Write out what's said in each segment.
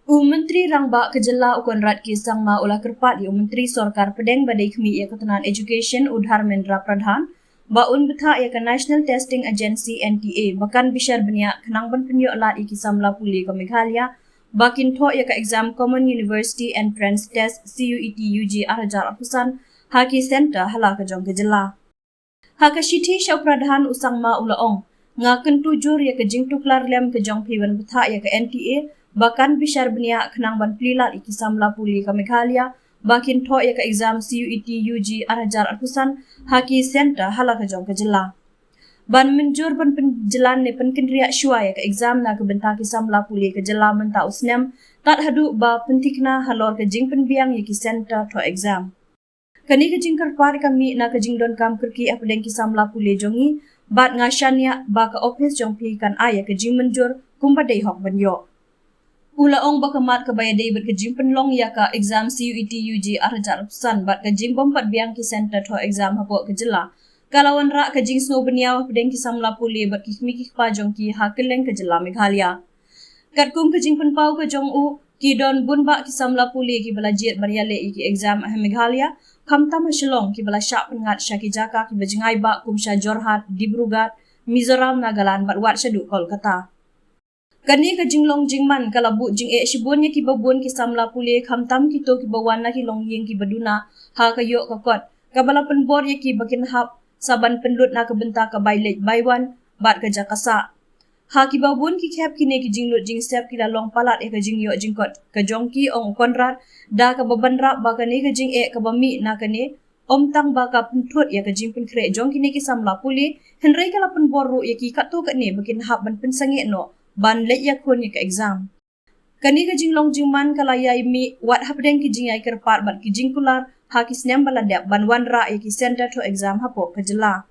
Menteri Rangba Kejela Ukonrat Kisangma ulah kerpat Menteri Sorkar Pedeng Badai Kemi ia Ketenan Education Udharmendra Pradhan baun betha ia ke National Testing Agency NTA bahkan bisyar benia kenangban penyok lat iki samla puli ke Meghalaya bakin tho ia ke exam Common University Entrance Test CUET UG Arjar Apusan Haki Center hala ke Jong Kejela. Haka Shiti Syau Pradhan usangma ulaong ngaken tujur ia ke jing tuklar lem ke Jong Piwan betha ia ke NTA bahkan bisyar benia kenangban pelilat iki samla puli ke Meghalaya bakin tho ia ke exam CUET UG Arjar Apusan Haki Center hala ke Jong Kejela. Ban menjur ban penjelan ne penkendriak syua ia ke exam na ke bentaki samla puli ke Kejela menta usnem tat hadu ba pentikna halor ke jing penbiang iki center tho exam. Kani ke jing kerpar kami na ke jing don kam kerki apdeng ki samla puli jongi bat ngasyania ba ke office jong pi kan aya ke jing menjur kumbadai hok banyo. Ulaong bakamat kabayadai berkejing penlong ya ka exam CUET UG Arjar Apusan bat kejing bompat biang ki center tho exam hapok Kejela. Kalawan rak kejing snow beniaw pedeng ki samla puli bat kikmi ki pajong ki hakeleng Kejela Meghalaya. Katkum kejing penpau ke jong u ki don bun bak ki samla puli ki belajit bariale iki exam Meghalaya kamta masyelong ki belasyak pengat syaki jaka ki bejingai bak kumsya Jorhat Dibrugat Mizoram Nagaland bat wat syadu Kolkata. Kani ke jinglong jingman kalabu jing shibunnya ki babun ki samla puli khamtam ki to ki bawana ki long ying ki baduna ha ka yok ka kot kabala penbor ye ki bakin hap saban penlut na ke benta ka bailet baiwan bat ka jakasa ha ki babun ki khap ki ne ki jinglut jing step ki long palat e ka jing yok jingkot ka jongki ong konrat da ka babanra ba ka ne ka jing ka bami na ka ne om tang ba ka pentut ya ka jing penkre jongki ne ki samla puli henrei kala penbor ru ye ki katu ka ne bakin hap ban pensange no ban let ya kun ke exam. Kani ke jinglong jingman kalaya mi wat hapdeng ki jingai kerpat bat ki jingkular ha ki snem baladap ban wanra ki center to exam hapok Kejela.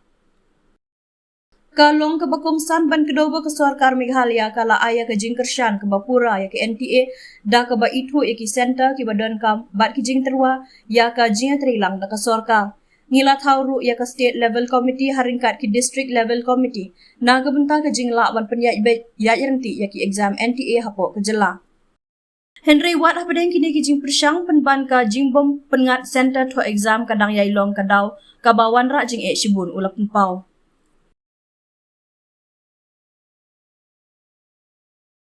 Kalong ke bakongsan ban kedoba ke Sorkar Meghalaya kala aya ke jingkersyan ke Bapura ya ke NTA da ke ba itu ki center ki badon kam bat ki jing terwa ya ka jing terilang da ke Sorkar. Ngila thawru ya ka state level committee haringkat ki district level committee na gebenta ke jingla ban penyai be ya irenti ya ki exam NTA hapok Kejela. Henry wat hapedeng kini ki jing persyang penban ka jingbom pengat center to exam kadang yailong kadau kabawan ra jing shibun ulap pau.